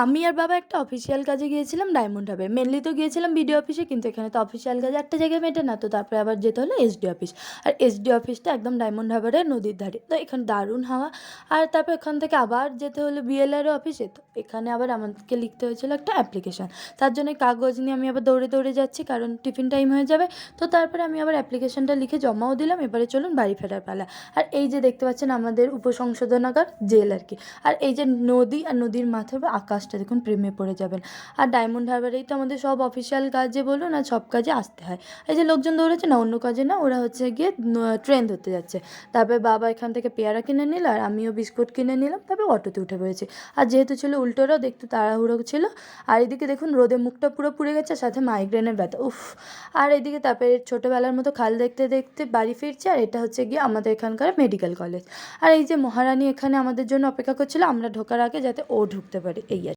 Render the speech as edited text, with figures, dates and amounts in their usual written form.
আমি আর বাবা একটা অফিসিয়াল কাজে গিয়েছিলাম ডায়মন্ড হারবার। মেনলি তো গিয়েছিলাম বিডিও অফিসে, কিন্তু এখানে তো অফিসিয়াল কাজ একটা জায়গায় মেটে না, তো তারপরে আবার যেতে হলো এসডি অফিস। আর এসডি অফিসটা একদম ডায়মন্ড হারবারের নদীর ধারে, তো এখানে দারুণ হাওয়া। আর তারপর এখান থেকে আবার যেতে হলো বিএলআর অফিসে, তো এখানে আবার আমাদেরকে লিখতে হয়েছিল একটা অ্যাপ্লিকেশন। তার জন্য কাগজ নিয়ে আমি আবার দৌড়ে দৌড়ে যাচ্ছি, কারণ টিফিন টাইম হয়ে যাবে। তো তারপরে আমি আবার অ্যাপ্লিকেশনটা লিখে জমাও দিলাম। এবারে চলুন বাড়ি ফেরার পালা। আর এই যে দেখতে পাচ্ছেন আমাদের উপসংশোধনাগার জেল আর কি। আর এই যে নদী, আর নদীর মাথার উপর আকাশটা দেখুন, প্রেমে পড়ে যাবেন। আর ডায়মন্ড হারবারেই তো আমাদের সব অফিসিয়াল কাজে বলুন আর সব কাজে আসতে হয়। এই যে লোকজন দৌড়েছে না, অন্য কাজে না, ওরা হচ্ছে গিয়ে ট্রেন ধরতে যাচ্ছে। তারপরে বাবা এখান থেকে পেয়ারা কিনে নিল, আর আমিও বিস্কুট কিনে নিলাম। তারপরে অটোতে উঠে পড়েছি। আর যেহেতু ছিল উল্টোরাও, দেখতে তাড়াহুড়ো ছিল। আর এদিকে দেখুন রোদে মুখটা পুরো পুড়ে গেছে, সাথে মাইগ্রেনের ব্যথা, উফ। আর এদিকে তারপরে ছোটোবেলার মতো খাল দেখতে দেখতে বাড়ি ফিরছে। আর এটা হচ্ছে গিয়ে আমাদের এখানকার মেডিকেল কলেজ। আর এই যে মহারানী এখানে আমাদের জন্য অপেক্ষা করছিল আমরা ঢোকার আগে, যাতে ও ঢুকতে পারে, এই আর কি।